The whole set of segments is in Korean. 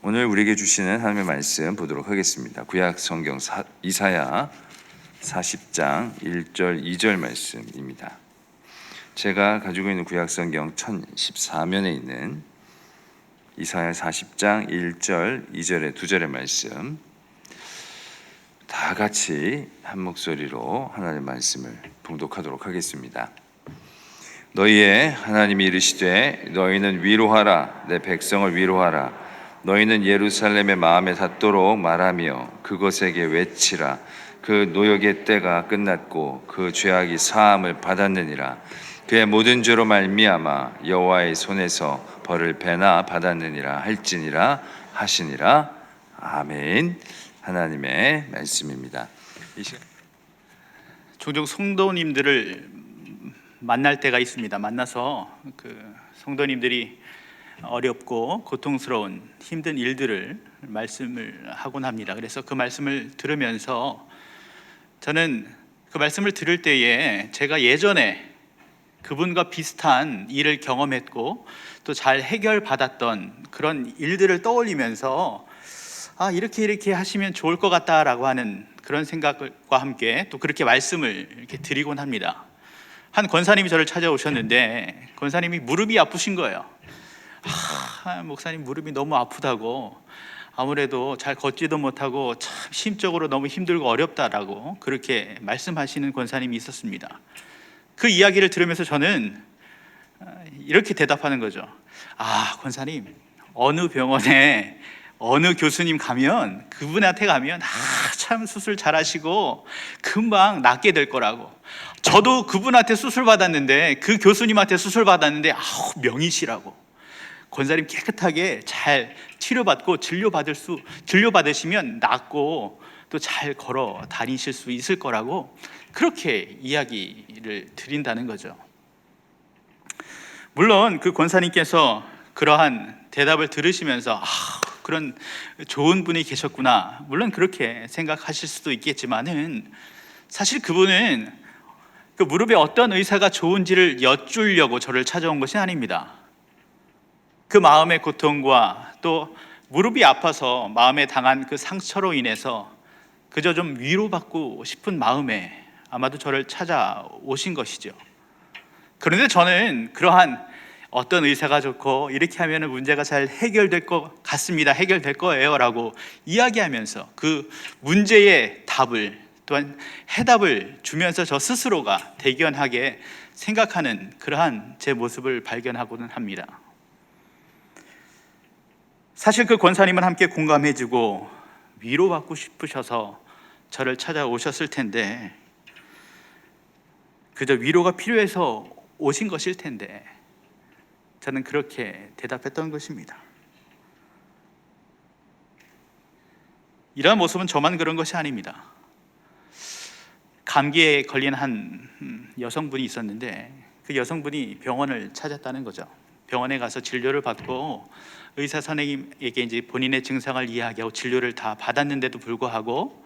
오늘 우리에게 주시는 하나님의 말씀 보도록 하겠습니다. 구약 성경 이사야 40장 1절 2절 말씀입니다. 제가 가지고 있는 구약 성경 1014면에 있는 이사야 40장 1절 2절의 두 절의 말씀, 다 같이 한 목소리로 하나님의 말씀을 봉독하도록 하겠습니다. 너희의 하나님이 이르시되 너희는 위로하라, 내 백성을 위로하라. 너희는 예루살렘의 마음에 닿도록 말하며 그것에게 외치라. 그 노역의 때가 끝났고 그 죄악이 사함을 받았느니라. 그의 모든 죄로 말미암아 여호와의 손에서 벌을 배나 받았느니라 할지니라 하시니라. 아멘. 하나님의 말씀입니다. 종종 성도님들을 만날 때가 있습니다. 만나서 그 성도님들이 어렵고 고통스러운 힘든 일들을 말씀을 하곤 합니다. 그래서 그 말씀을 들으면서 저는 그 말씀을 들을 때에 제가 예전에 그분과 비슷한 일을 경험했고 또 잘 해결받았던 그런 일들을 떠올리면서 이렇게 하시면 좋을 것 같다라고 하는 그런 생각과 함께 또 그렇게 말씀을 이렇게 드리곤 합니다. 한 권사님이 저를 찾아오셨는데 권사님이 무릎이 아프신 거예요. 목사님 무릎이 너무 아프다고, 아무래도 잘 걷지도 못하고 참 심적으로 너무 힘들고 어렵다라고 그렇게 말씀하시는 권사님이 있었습니다. 그 이야기를 들으면서 저는 이렇게 대답하는 거죠. 권사님, 어느 병원에 어느 교수님 가면, 그분한테 가면 참 수술 잘하시고 금방 낫게 될 거라고. 저도 그분한테 수술 받았는데, 그 교수님한테 수술 받았는데 명이시라고. 권사님 깨끗하게 잘 치료받고 진료받으시면 낫고 또 잘 걸어 다니실 수 있을 거라고 그렇게 이야기를 드린다는 거죠. 물론 그 권사님께서 그러한 대답을 들으시면서 그런 좋은 분이 계셨구나, 물론 그렇게 생각하실 수도 있겠지만은 사실 그분은 그 무릎에 어떤 의사가 좋은지를 여쭈려고 저를 찾아온 것이 아닙니다. 그 마음의 고통과 또 무릎이 아파서 마음에 당한 그 상처로 인해서 그저 좀 위로받고 싶은 마음에 아마도 저를 찾아오신 것이죠. 그런데 저는 그러한 어떤 의사가 좋고 이렇게 하면 문제가 잘 해결될 것 같습니다, 해결될 거예요 라고 이야기하면서 그 문제의 답을 또한 해답을 주면서 저 스스로가 대견하게 생각하는 그러한 제 모습을 발견하고는 합니다. 사실 그 권사님은 함께 공감해주고 위로받고 싶으셔서 저를 찾아오셨을 텐데, 그저 위로가 필요해서 오신 것일 텐데 저는 그렇게 대답했던 것입니다. 이러한 모습은 저만 그런 것이 아닙니다. 감기에 걸린 한 여성분이 있었는데 그 여성분이 병원을 찾았다는 거죠. 병원에 가서 진료를 받고 의사 선생님에게 이제 본인의 증상을 이야기하고 진료를 다 받았는데도 불구하고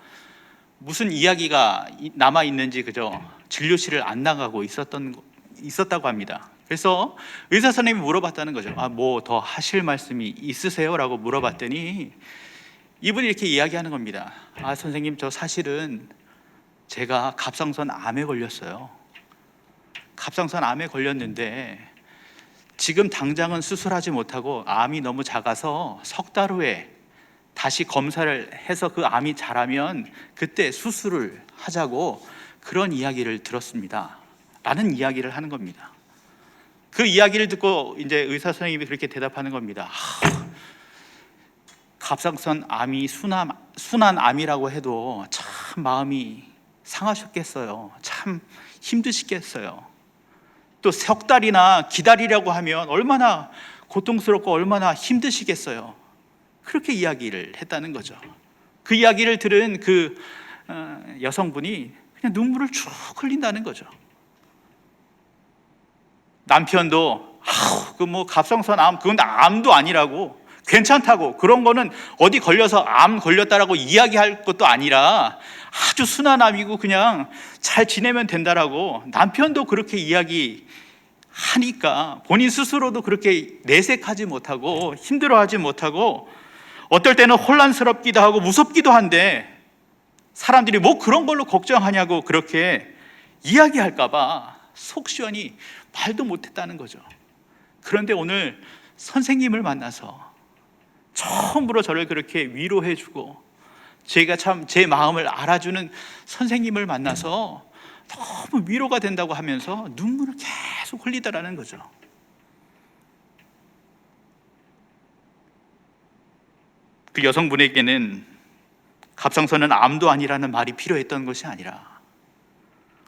무슨 이야기가 남아 있는지 그저 진료실을 안 나가고 있었다고 합니다. 그래서 의사 선생님이 물어봤다는 거죠. 뭐 더 하실 말씀이 있으세요? 라고 물어봤더니 이분이 이렇게 이야기하는 겁니다. 선생님, 저 사실은 제가 갑상선 암에 걸렸어요. 갑상선 암에 걸렸는데 지금 당장은 수술하지 못하고 암이 너무 작아서 석 달 후에 다시 검사를 해서 그 암이 자라면 그때 수술을 하자고 그런 이야기를 들었습니다 라는 이야기를 하는 겁니다. 그 이야기를 듣고 이제 의사 선생님이 그렇게 대답하는 겁니다. 갑상선 암이 순한 암이라고 해도 참 마음이 상하셨겠어요. 참 힘드시겠어요. 또 석 달이나 기다리려고 하면 얼마나 고통스럽고 얼마나 힘드시겠어요. 그렇게 이야기를 했다는 거죠. 그 이야기를 들은 그 여성분이 그냥 눈물을 쭉 흘린다는 거죠. 남편도 그 뭐 갑상선 암, 그건 암도 아니라고, 괜찮다고, 그런 거는 어디 걸려서 암 걸렸다라고 이야기할 것도 아니라 아주 순한 암이고 그냥 잘 지내면 된다라고 남편도 그렇게 이야기하니까 본인 스스로도 그렇게 내색하지 못하고 힘들어하지 못하고 어떨 때는 혼란스럽기도 하고 무섭기도 한데 사람들이 뭐 그런 걸로 걱정하냐고 그렇게 이야기할까 봐 속 시원히 말도 못했다는 거죠. 그런데 오늘 선생님을 만나서 처음으로 저를 그렇게 위로해주고 제가 참 제 마음을 알아주는 선생님을 만나서 너무 위로가 된다고 하면서 눈물을 계속 흘리더라는 거죠. 그 여성분에게는 갑상선은 암도 아니라는 말이 필요했던 것이 아니라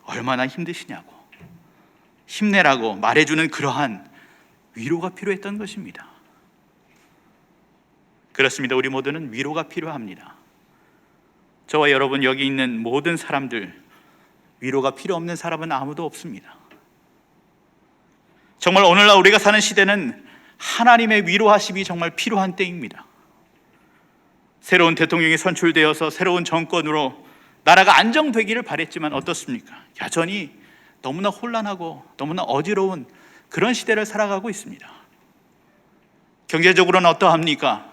얼마나 힘드시냐고 힘내라고 말해주는 그러한 위로가 필요했던 것입니다. 그렇습니다. 우리 모두는 위로가 필요합니다. 저와 여러분 여기 있는 모든 사람들 위로가 필요 없는 사람은 아무도 없습니다. 정말 오늘날 우리가 사는 시대는 하나님의 위로하심이 정말 필요한 때입니다. 새로운 대통령이 선출되어서 새로운 정권으로 나라가 안정되기를 바랬지만 어떻습니까? 여전히 너무나 혼란하고 너무나 어지러운 그런 시대를 살아가고 있습니다. 경제적으로는 어떠합니까?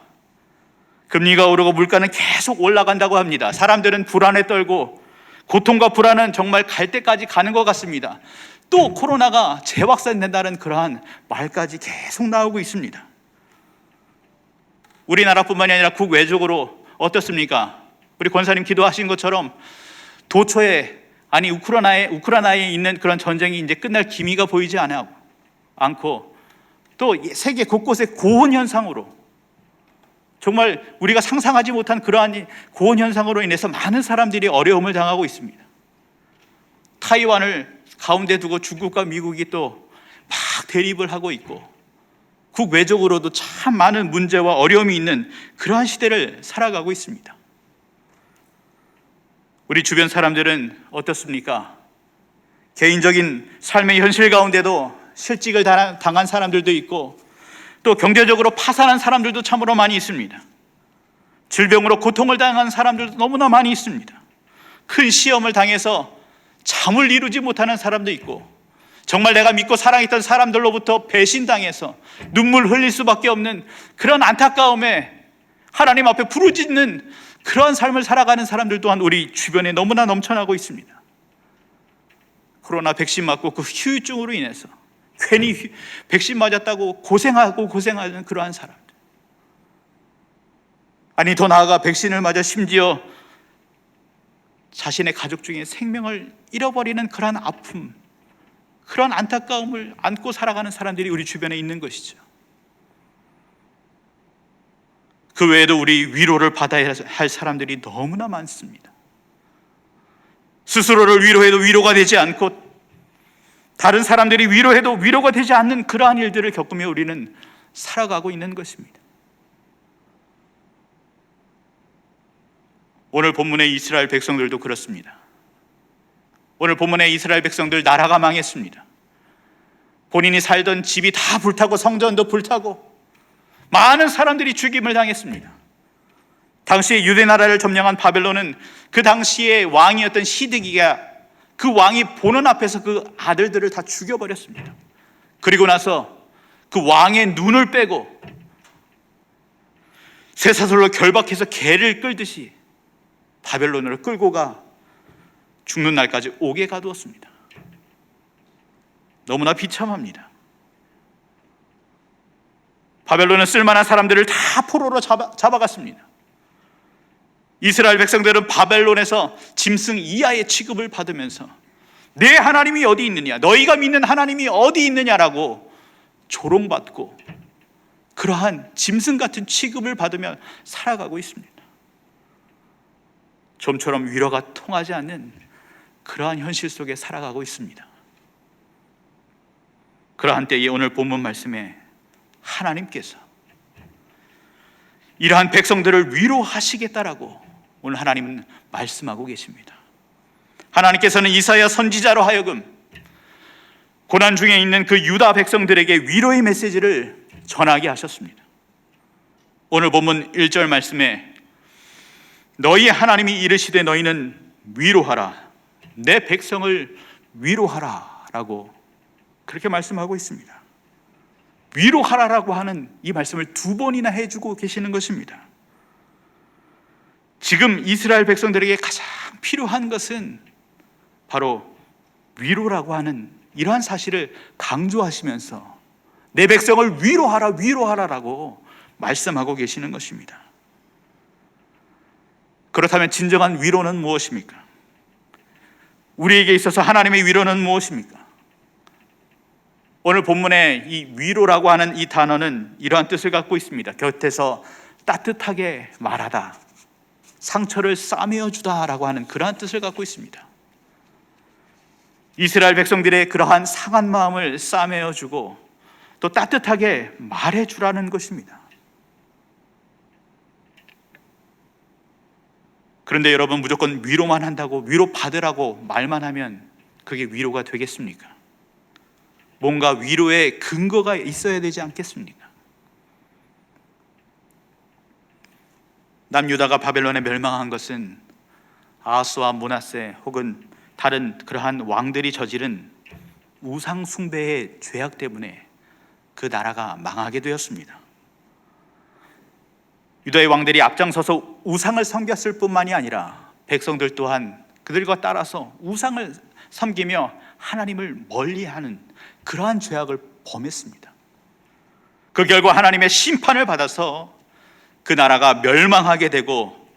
금리가 오르고 물가는 계속 올라간다고 합니다. 사람들은 불안에 떨고 고통과 불안은 정말 갈 때까지 가는 것 같습니다. 또 코로나가 재확산된다는 그러한 말까지 계속 나오고 있습니다. 우리나라뿐만이 아니라 국외적으로 어떻습니까? 우리 권사님 기도하신 것처럼 도처에 우크라이나에 있는 그런 전쟁이 이제 끝날 기미가 보이지 않고 또 세계 곳곳에 고온 현상으로 정말 우리가 상상하지 못한 그러한 고온 현상으로 인해서 많은 사람들이 어려움을 당하고 있습니다. 타이완을 가운데 두고 중국과 미국이 또 막 대립을 하고 있고 국외적으로도 참 많은 문제와 어려움이 있는 그러한 시대를 살아가고 있습니다. 우리 주변 사람들은 어떻습니까? 개인적인 삶의 현실 가운데도 실직을 당한 사람들도 있고 또 경제적으로 파산한 사람들도 참으로 많이 있습니다. 질병으로 고통을 당한 사람들도 너무나 많이 있습니다. 큰 시험을 당해서 잠을 이루지 못하는 사람도 있고 정말 내가 믿고 사랑했던 사람들로부터 배신당해서 눈물 흘릴 수밖에 없는 그런 안타까움에 하나님 앞에 부르짖는 그런 삶을 살아가는 사람들 또한 우리 주변에 너무나 넘쳐나고 있습니다. 코로나 백신 맞고 그 후유증으로 인해서 괜히 백신 맞았다고 고생하는 그러한 사람들, 아니 더 나아가 백신을 맞아 심지어 자신의 가족 중에 생명을 잃어버리는 그러한 아픔, 그런 안타까움을 안고 살아가는 사람들이 우리 주변에 있는 것이죠. 그 외에도 우리 위로를 받아야 할 사람들이 너무나 많습니다. 스스로를 위로해도 위로가 되지 않고 다른 사람들이 위로해도 위로가 되지 않는 그러한 일들을 겪으며 우리는 살아가고 있는 것입니다. 오늘 본문의 이스라엘 백성들도 그렇습니다. 오늘 본문의 이스라엘 백성들 나라가 망했습니다. 본인이 살던 집이 다 불타고 성전도 불타고 많은 사람들이 죽임을 당했습니다. 당시에 유대 나라를 점령한 바벨론은 그 당시에 왕이었던 시드기가 그 왕이 보는 앞에서 그 아들들을 다 죽여버렸습니다. 그리고 나서 그 왕의 눈을 빼고 쇠사슬로 결박해서 개를 끌듯이 바벨론으로 끌고 가 죽는 날까지 옥에 가두었습니다. 너무나 비참합니다. 바벨론은 쓸만한 사람들을 다 포로로 잡아갔습니다. 이스라엘 백성들은 바벨론에서 짐승 이하의 취급을 받으면서 내 하나님이 어디 있느냐, 너희가 믿는 하나님이 어디 있느냐라고 조롱받고 그러한 짐승 같은 취급을 받으며 살아가고 있습니다. 좀처럼 위로가 통하지 않는 그러한 현실 속에 살아가고 있습니다. 그러한 때에 오늘 본문 말씀에 하나님께서 이러한 백성들을 위로하시겠다라고 오늘 하나님은 말씀하고 계십니다. 하나님께서는 이사야 선지자로 하여금 고난 중에 있는 그 유다 백성들에게 위로의 메시지를 전하게 하셨습니다. 오늘 본문 1절 말씀에 너희 하나님이 이르시되 너희는 위로하라, 내 백성을 위로하라 라고 그렇게 말씀하고 있습니다. 위로하라라고 하는 이 말씀을 2번이나 해주고 계시는 것입니다. 지금 이스라엘 백성들에게 가장 필요한 것은 바로 위로라고 하는 이러한 사실을 강조하시면서 내 백성을 위로하라, 위로하라라고 말씀하고 계시는 것입니다. 그렇다면 진정한 위로는 무엇입니까? 우리에게 있어서 하나님의 위로는 무엇입니까? 오늘 본문의 이 위로라고 하는 이 단어는 이러한 뜻을 갖고 있습니다. 곁에서 따뜻하게 말하다, 상처를 싸매어 주다라고 하는 그러한 뜻을 갖고 있습니다. 이스라엘 백성들의 그러한 상한 마음을 싸매어 주고 또 따뜻하게 말해 주라는 것입니다. 그런데 여러분, 무조건 위로만 한다고, 위로 받으라고 말만 하면 그게 위로가 되겠습니까? 뭔가 위로의 근거가 있어야 되지 않겠습니까? 남유다가 바벨론에 멸망한 것은 아하스와 므낫세 혹은 다른 그러한 왕들이 저지른 우상 숭배의 죄악 때문에 그 나라가 망하게 되었습니다. 유다의 왕들이 앞장서서 우상을 섬겼을 뿐만이 아니라 백성들 또한 그들과 따라서 우상을 섬기며 하나님을 멀리하는 그러한 죄악을 범했습니다. 그 결과 하나님의 심판을 받아서 그 나라가 멸망하게 되고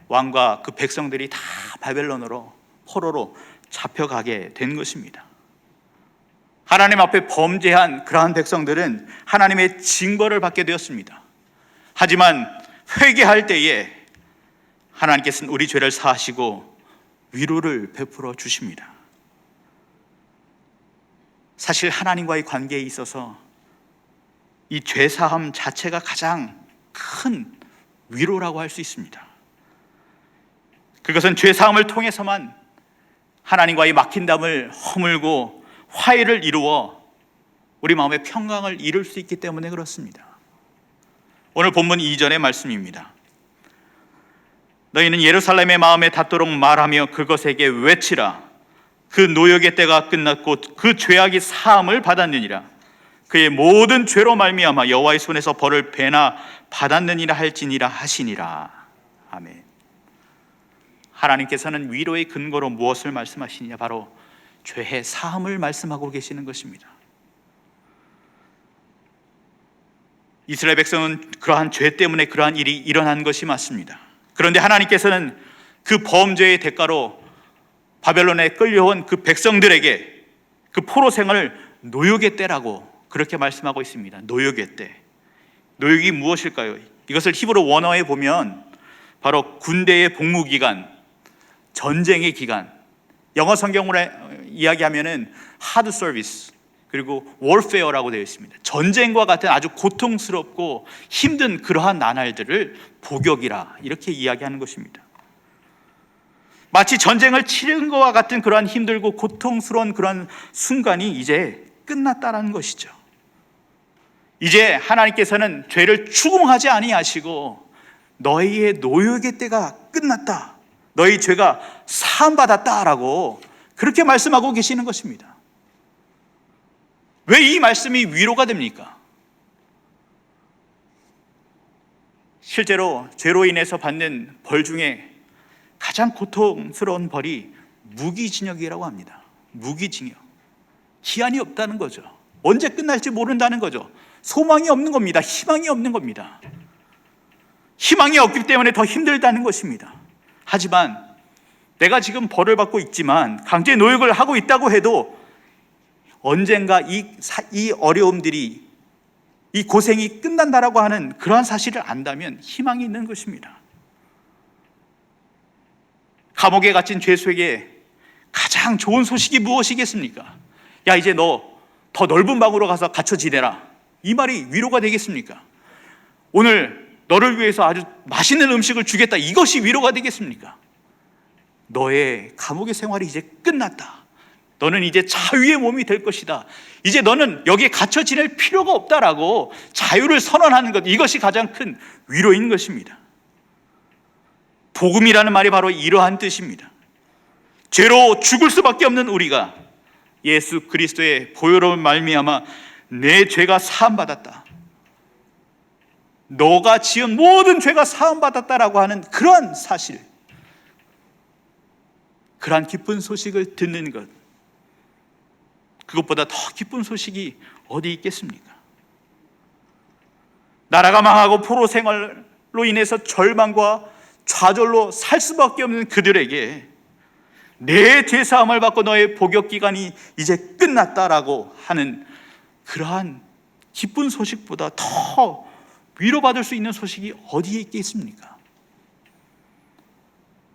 왕과 그 백성들이 다 바벨론으로, 포로로 잡혀가게 된 것입니다. 하나님 앞에 범죄한 그러한 백성들은 하나님의 징벌을 받게 되었습니다. 하지만 회개할 때에 하나님께서는 우리 죄를 사하시고 위로를 베풀어 주십니다. 사실 하나님과의 관계에 있어서 이 죄사함 자체가 가장 큰 위로라고 할 수 있습니다. 그것은 죄사함을 통해서만 하나님과의 막힌 담을 허물고 화해를 이루어 우리 마음의 평강을 이룰 수 있기 때문에 그렇습니다. 오늘 본문 2절의 말씀입니다. 너희는 예루살렘의 마음에 닿도록 말하며 그것에게 외치라. 그 노역의 때가 끝났고 그 죄악이 사함을 받았느니라. 그의 모든 죄로 말미암아 여호와의 손에서 벌을 배나 받았느니라 할지니라 하시니라. 아멘. 하나님께서는 위로의 근거로 무엇을 말씀하시느냐? 바로 죄의 사함을 말씀하고 계시는 것입니다. 이스라엘 백성은 그러한 죄 때문에 그러한 일이 일어난 것이 맞습니다. 그런데 하나님께서는 그 범죄의 대가로 바벨론에 끌려온 그 백성들에게 그 포로 생활을 노역의 때라고 그렇게 말씀하고 있습니다. 노역의 때. 노역이 무엇일까요? 이것을 히브리 원어에 보면 바로 군대의 복무 기간, 전쟁의 기간, 영어 성경으로 이야기하면은 hard service, 그리고 warfare라고 되어 있습니다. 전쟁과 같은 아주 고통스럽고 힘든 그러한 나날들을 복역이라 이렇게 이야기하는 것입니다. 마치 전쟁을 치른 것과 같은 그러한 힘들고 고통스러운 그러한 순간이 이제 끝났다라는 것이죠. 이제 하나님께서는 죄를 추궁하지 아니하시고 너희의 노역의 때가 끝났다, 너희 죄가 사함받았다라고 그렇게 말씀하고 계시는 것입니다. 왜 이 말씀이 위로가 됩니까? 실제로 죄로 인해서 받는 벌 중에 가장 고통스러운 벌이 무기징역이라고 합니다. 무기징역. 기한이 없다는 거죠. 언제 끝날지 모른다는 거죠. 소망이 없는 겁니다. 희망이 없는 겁니다. 희망이 없기 때문에 더 힘들다는 것입니다. 하지만 내가 지금 벌을 받고 있지만 강제 노역을 하고 있다고 해도 언젠가 이 어려움들이, 이 고생이 끝난다라고 하는 그러한 사실을 안다면 희망이 있는 것입니다. 감옥에 갇힌 죄수에게 가장 좋은 소식이 무엇이겠습니까? 야, 이제 너 더 넓은 방으로 가서 갇혀 지내라. 이 말이 위로가 되겠습니까? 오늘 너를 위해서 아주 맛있는 음식을 주겠다. 이것이 위로가 되겠습니까? 너의 감옥의 생활이 이제 끝났다. 너는 이제 자유의 몸이 될 것이다. 이제 너는 여기에 갇혀 지낼 필요가 없다라고 자유를 선언하는 것, 이것이 가장 큰 위로인 것입니다. 복음이라는 말이 바로 이러한 뜻입니다. 죄로 죽을 수밖에 없는 우리가 예수 그리스도의 보혈로 말미암아 내 죄가 사함받았다, 너가 지은 모든 죄가 사함받았다라고 하는 그러한 사실, 그러한 기쁜 소식을 듣는 것, 그것보다 더 기쁜 소식이 어디 있겠습니까? 나라가 망하고 포로 생활로 인해서 절망과 좌절로 살 수밖에 없는 그들에게 내 죄사함을 받고 너의 복역 기간이 이제 끝났다라고 하는 그러한 기쁜 소식보다 더 위로받을 수 있는 소식이 어디에 있겠습니까?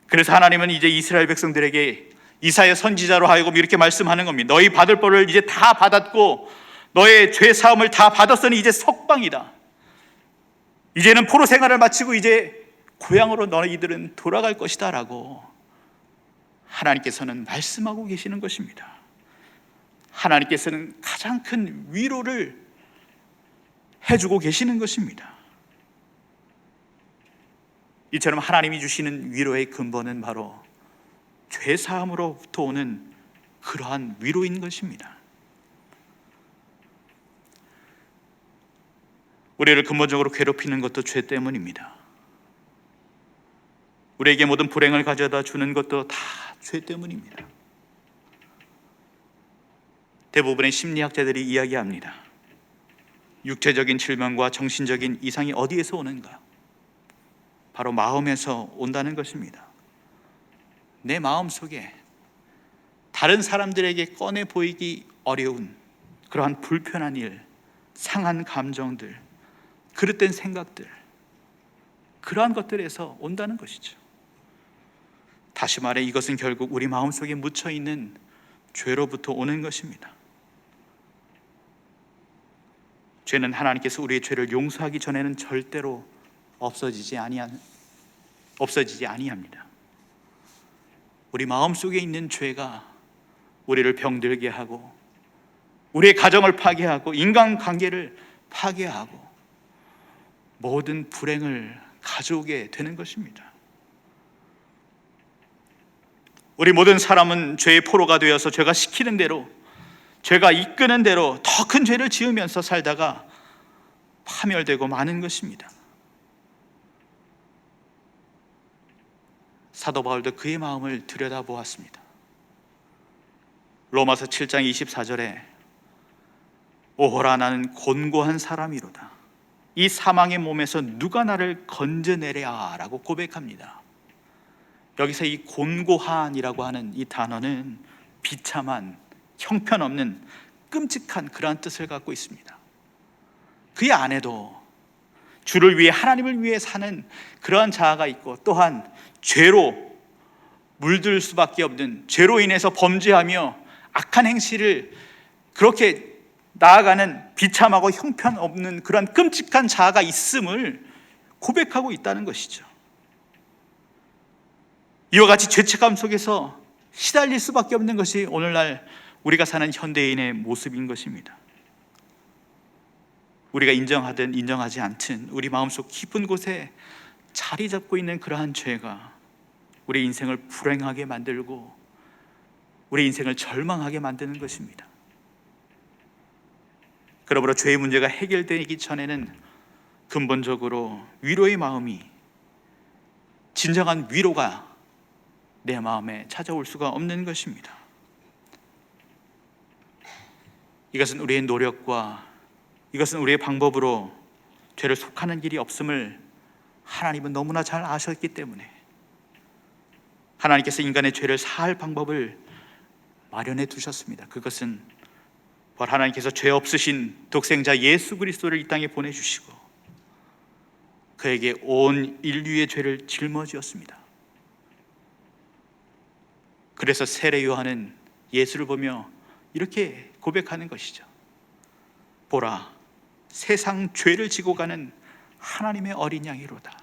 그래서 하나님은 이제 이스라엘 백성들에게 이사야 선지자로 하여금 이렇게 말씀하는 겁니다. 너희 받을 벌을 이제 다 받았고 너의 죄사함을 다 받았으니 이제 석방이다. 이제는 포로 생활을 마치고 이제 고향으로 너희들은 돌아갈 것이다 라고 하나님께서는 말씀하고 계시는 것입니다. 하나님께서는 가장 큰 위로를 해주고 계시는 것입니다. 이처럼 하나님이 주시는 위로의 근본은 바로 죄사함으로부터 오는 그러한 위로인 것입니다. 우리를 근본적으로 괴롭히는 것도 죄 때문입니다. 우리에게 모든 불행을 가져다 주는 것도 다 죄 때문입니다. 대부분의 심리학자들이 이야기합니다. 육체적인 질병과 정신적인 이상이 어디에서 오는가? 바로 마음에서 온다는 것입니다. 내 마음 속에 다른 사람들에게 꺼내 보이기 어려운 그러한 불편한 일, 상한 감정들, 그릇된 생각들, 그러한 것들에서 온다는 것이죠. 다시 말해 이것은 결국 우리 마음속에 묻혀있는 죄로부터 오는 것입니다. 죄는 하나님께서 우리의 죄를 용서하기 전에는 절대로 없어지지 아니합니다. 우리 마음속에 있는 죄가 우리를 병들게 하고 우리의 가정을 파괴하고 인간관계를 파괴하고 모든 불행을 가져오게 되는 것입니다. 우리 모든 사람은 죄의 포로가 되어서 죄가 시키는 대로, 죄가 이끄는 대로 더 큰 죄를 지으면서 살다가 파멸되고 마는 것입니다. 사도 바울도 그의 마음을 들여다보았습니다. 로마서 7장 24절에 오호라 나는 곤고한 사람이로다. 이 사망의 몸에서 누가 나를 건져내랴 라고 고백합니다. 여기서 이 곤고한이라고 하는 이 단어는 비참한, 형편없는, 끔찍한 그러한 뜻을 갖고 있습니다. 그의 안에도 주를 위해, 하나님을 위해 사는 그러한 자아가 있고, 또한 죄로 물들 수밖에 없는, 죄로 인해서 범죄하며 악한 행실을 그렇게 나아가는 비참하고 형편없는 그러한 끔찍한 자아가 있음을 고백하고 있다는 것이죠. 이와 같이 죄책감 속에서 시달릴 수밖에 없는 것이 오늘날 우리가 사는 현대인의 모습인 것입니다. 우리가 인정하든 인정하지 않든 우리 마음속 깊은 곳에 자리 잡고 있는 그러한 죄가 우리 인생을 불행하게 만들고 우리 인생을 절망하게 만드는 것입니다. 그러므로 죄의 문제가 해결되기 전에는 근본적으로 위로의 마음이, 진정한 위로가 내 마음에 찾아올 수가 없는 것입니다. 이것은 우리의 노력과 이것은 우리의 방법으로 죄를 속하는 길이 없음을 하나님은 너무나 잘 아셨기 때문에 하나님께서 인간의 죄를 사할 방법을 마련해 두셨습니다. 그것은 바로 하나님께서 죄 없으신 독생자 예수 그리스도를 이 땅에 보내주시고 그에게 온 인류의 죄를 짊어지었습니다. 그래서 세례 요한은 예수를 보며 이렇게 고백하는 것이죠. 보라, 세상 죄를 지고 가는 하나님의 어린 양이로다.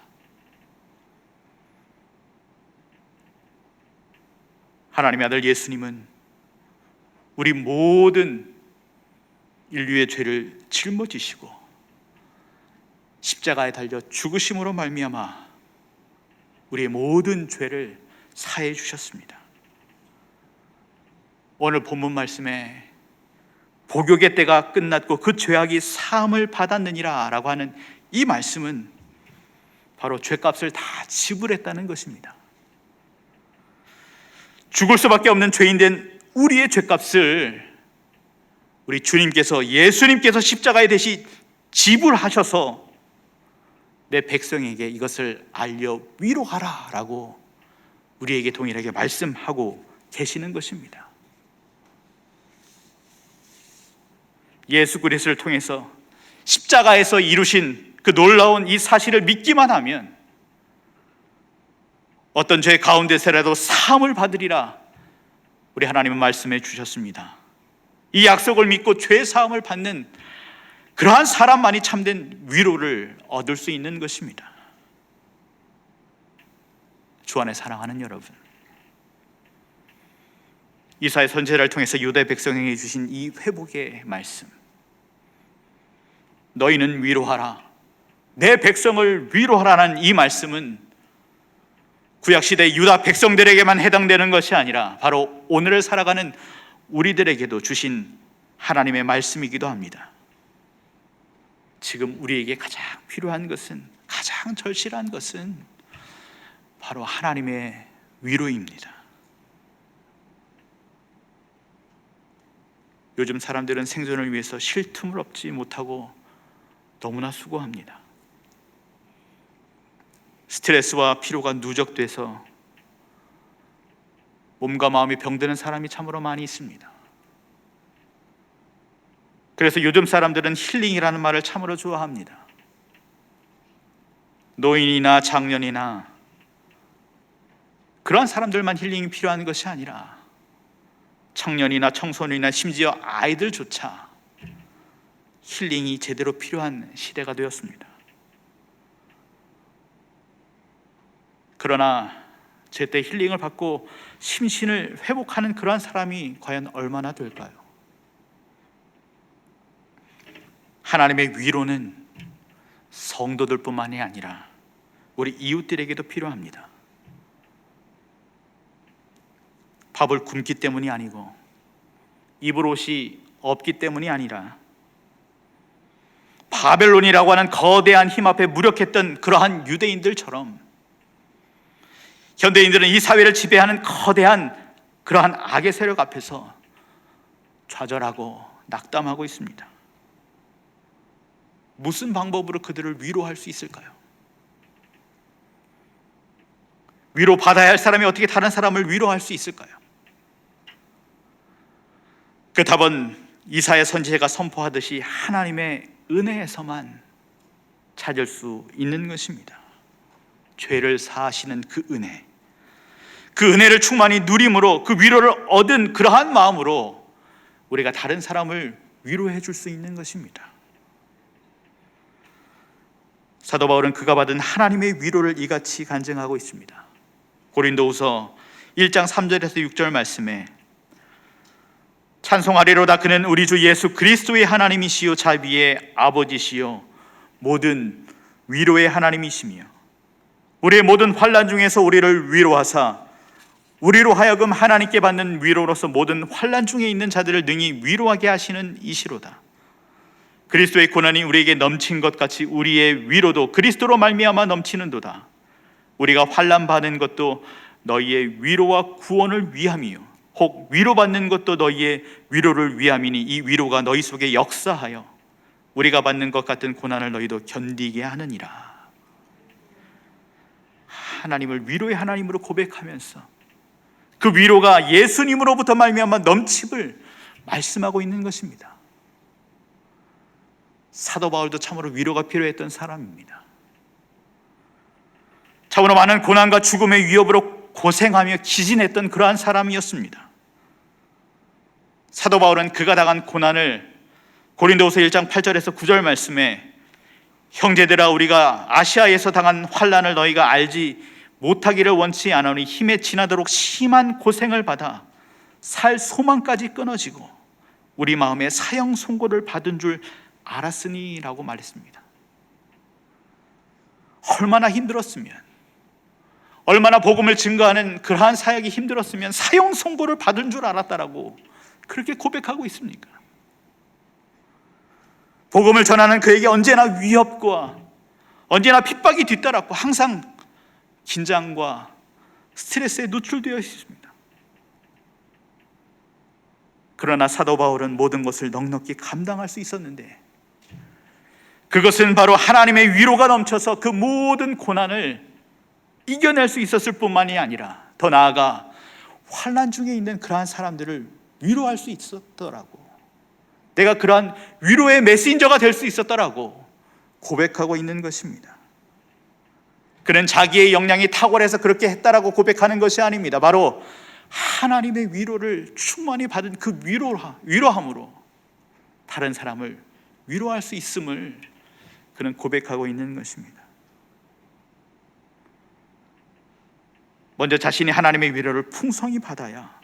하나님의 아들 예수님은 우리 모든 인류의 죄를 짊어지시고 십자가에 달려 죽으심으로 말미암아 우리의 모든 죄를 사해 주셨습니다. 오늘 본문 말씀에 복역의 때가 끝났고 그 죄악이 사함을 받았느니라 라고 하는 이 말씀은 바로 죄값을 다 지불했다는 것입니다. 죽을 수밖에 없는 죄인된 우리의 죄값을 우리 주님께서, 예수님께서 십자가에 대신 지불하셔서 내 백성에게 이것을 알려 위로하라 라고 우리에게 동일하게 말씀하고 계시는 것입니다. 예수 그리스도를 통해서 십자가에서 이루신 그 놀라운 이 사실을 믿기만 하면 어떤 죄 가운데서라도 사함을 받으리라 우리 하나님은 말씀해 주셨습니다. 이 약속을 믿고 죄 사함을 받는 그러한 사람만이 참된 위로를 얻을 수 있는 것입니다. 주 안에 사랑하는 여러분, 이사야 선지자를 통해서 유대 백성에게 주신 이 회복의 말씀, 너희는 위로하라, 내 백성을 위로하라는 이 말씀은 구약시대 유다 백성들에게만 해당되는 것이 아니라 바로 오늘을 살아가는 우리들에게도 주신 하나님의 말씀이기도 합니다. 지금 우리에게 가장 필요한 것은, 가장 절실한 것은 바로 하나님의 위로입니다. 요즘 사람들은 생존을 위해서 쉴 틈을 얻지 못하고 너무나 수고합니다. 스트레스와 피로가 누적돼서 몸과 마음이 병드는 사람이 참으로 많이 있습니다. 그래서 요즘 사람들은 힐링이라는 말을 참으로 좋아합니다. 노인이나 장년이나 그러한 사람들만 힐링이 필요한 것이 아니라 청년이나 청소년이나 심지어 아이들조차 힐링이 제대로 필요한 시대가 되었습니다. 그러나 제때 힐링을 받고 심신을 회복하는 그러한 사람이 과연 얼마나 될까요? 하나님의 위로는 성도들뿐만이 아니라 우리 이웃들에게도 필요합니다. 밥을 굶기 때문이 아니고 입을 옷이 없기 때문이 아니라 바벨론이라고 하는 거대한 힘 앞에 무력했던 그러한 유대인들처럼 현대인들은 이 사회를 지배하는 거대한 그러한 악의 세력 앞에서 좌절하고 낙담하고 있습니다. 무슨 방법으로 그들을 위로할 수 있을까요? 위로받아야 할 사람이 어떻게 다른 사람을 위로할 수 있을까요? 그 답은 이사야 선지자가 선포하듯이 하나님의 은혜에서만 찾을 수 있는 것입니다. 죄를 사하시는 그 은혜, 그 은혜를 충만히 누림으로 그 위로를 얻은 그러한 마음으로 우리가 다른 사람을 위로해 줄 수 있는 것입니다. 사도 바울은 그가 받은 하나님의 위로를 이같이 간증하고 있습니다. 고린도후서 1장 3절에서 6절 말씀에 찬송하리로다 그는 우리 주 예수 그리스도의 하나님이시요 자비의 아버지시요 모든 위로의 하나님이시며 우리의 모든 환난 중에서 우리를 위로하사 우리로 하여금 하나님께 받는 위로로서 모든 환난 중에 있는 자들을 능히 위로하게 하시는 이시로다. 그리스도의 고난이 우리에게 넘친 것 같이 우리의 위로도 그리스도로 말미암아 넘치는도다. 우리가 환난 받는 것도 너희의 위로와 구원을 위함이요 혹 위로받는 것도 너희의 위로를 위함이니 이 위로가 너희 속에 역사하여 우리가 받는 것 같은 고난을 너희도 견디게 하느니라. 하나님을 위로의 하나님으로 고백하면서 그 위로가 예수님으로부터 말미암아 넘침을 말씀하고 있는 것입니다. 사도 바울도 참으로 위로가 필요했던 사람입니다. 참으로 많은 고난과 죽음의 위협으로 고생하며 기진했던 그러한 사람이었습니다. 사도 바울은 그가 당한 고난을 고린도후서 1장 8절에서 9절 말씀에 형제들아 우리가 아시아에서 당한 환난을 너희가 알지 못하기를 원치 않으니 힘에 지나도록 심한 고생을 받아 살 소망까지 끊어지고 우리 마음에 사형 선고를 받은 줄 알았으니 라고 말했습니다. 얼마나 힘들었으면, 얼마나 복음을 증거하는 그러한 사역이 힘들었으면 사형 선고를 받은 줄 알았다라고 그렇게 고백하고 있습니까? 복음을 전하는 그에게 언제나 위협과 언제나 핍박이 뒤따랐고 항상 긴장과 스트레스에 노출되어 있습니다. 그러나 사도 바울은 모든 것을 넉넉히 감당할 수 있었는데, 그것은 바로 하나님의 위로가 넘쳐서 그 모든 고난을 이겨낼 수 있었을 뿐만이 아니라 더 나아가 환난 중에 있는 그러한 사람들을 위로할 수 있었더라고, 내가 그러한 위로의 메신저가 될 수 있었더라고 고백하고 있는 것입니다. 그는 자기의 역량이 탁월해서 그렇게 했다라고 고백하는 것이 아닙니다. 바로 하나님의 위로를 충만히 받은 그 위로함으로 다른 사람을 위로할 수 있음을 그는 고백하고 있는 것입니다. 먼저 자신이 하나님의 위로를 풍성히 받아야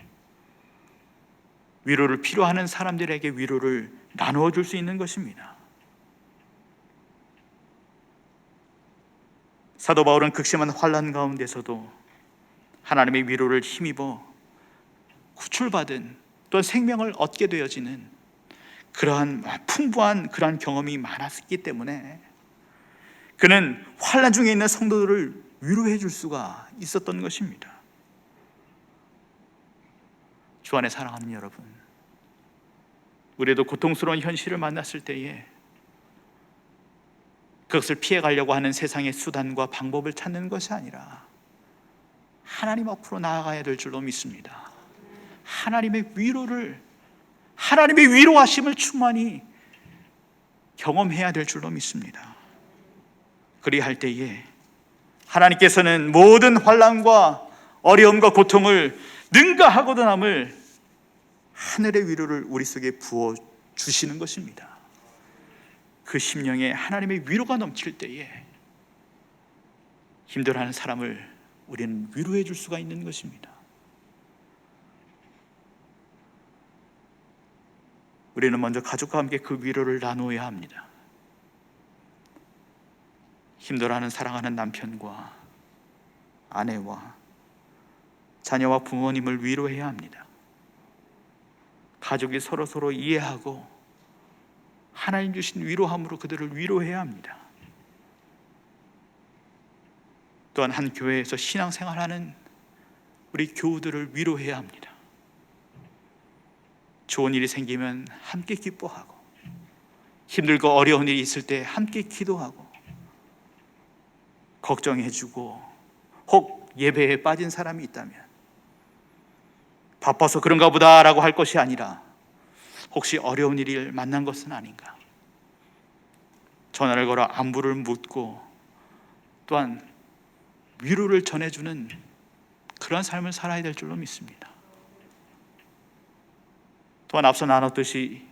위로를 필요하는 사람들에게 위로를 나누어 줄 수 있는 것입니다. 사도 바울은 극심한 환난 가운데서도 하나님의 위로를 힘입어 구출받은, 또한 생명을 얻게 되어지는 그러한 풍부한 그러한 경험이 많았기 때문에 그는 환난 중에 있는 성도들을 위로해 줄 수가 있었던 것입니다. 주 안에 사랑하는 여러분, 우리도 고통스러운 현실을 만났을 때에 그것을 피해가려고 하는 세상의 수단과 방법을 찾는 것이 아니라 하나님 앞으로 나아가야 될 줄로 믿습니다. 하나님의 위로하심을 충만히 경험해야 될 줄로 믿습니다. 그리할 때에 하나님께서는 모든 환난과 어려움과 고통을 능가하고도 남을 하늘의 위로를 우리 속에 부어 주시는 것입니다. 그 심령에 하나님의 위로가 넘칠 때에 힘들어하는 사람을 우리는 위로해 줄 수가 있는 것입니다. 우리는 먼저 가족과 함께 그 위로를 나누어야 합니다. 힘들어하는 사랑하는 남편과 아내와 자녀와 부모님을 위로해야 합니다. 가족이 서로 이해하고 하나님 주신 위로함으로 그들을 위로해야 합니다. 또한 한 교회에서 신앙생활하는 우리 교우들을 위로해야 합니다. 좋은 일이 생기면 함께 기뻐하고, 힘들고 어려운 일이 있을 때 함께 기도하고 걱정해주고, 혹 예배에 빠진 사람이 있다면 바빠서 그런가 보다라고 할 것이 아니라 혹시 어려운 일을 만난 것은 아닌가, 전화를 걸어 안부를 묻고 또한 위로를 전해주는 그런 삶을 살아야 될 줄로 믿습니다. 또한 앞서 나눴듯이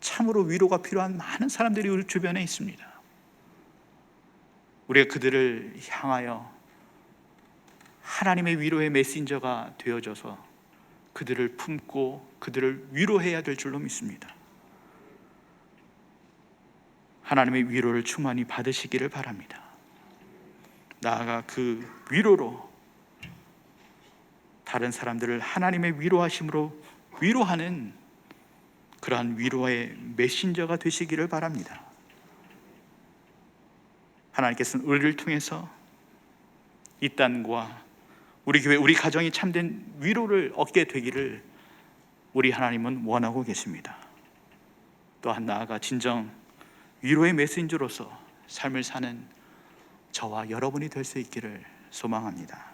참으로 위로가 필요한 많은 사람들이 우리 주변에 있습니다. 우리가 그들을 향하여 하나님의 위로의 메신저가 되어져서 그들을 품고 그들을 위로해야 될 줄로 믿습니다. 하나님의 위로를 충만히 받으시기를 바랍니다. 나아가 그 위로로 다른 사람들을 하나님의 위로하심으로 위로하는 그러한 위로의 메신저가 되시기를 바랍니다. 하나님께서는 우리를 통해서 이 땅과 우리 교회, 우리 가정이 참된 위로를 얻게 되기를 우리 하나님은 원하고 계십니다. 또한 나아가 진정 위로의 메신저로서 삶을 사는 저와 여러분이 될 수 있기를 소망합니다.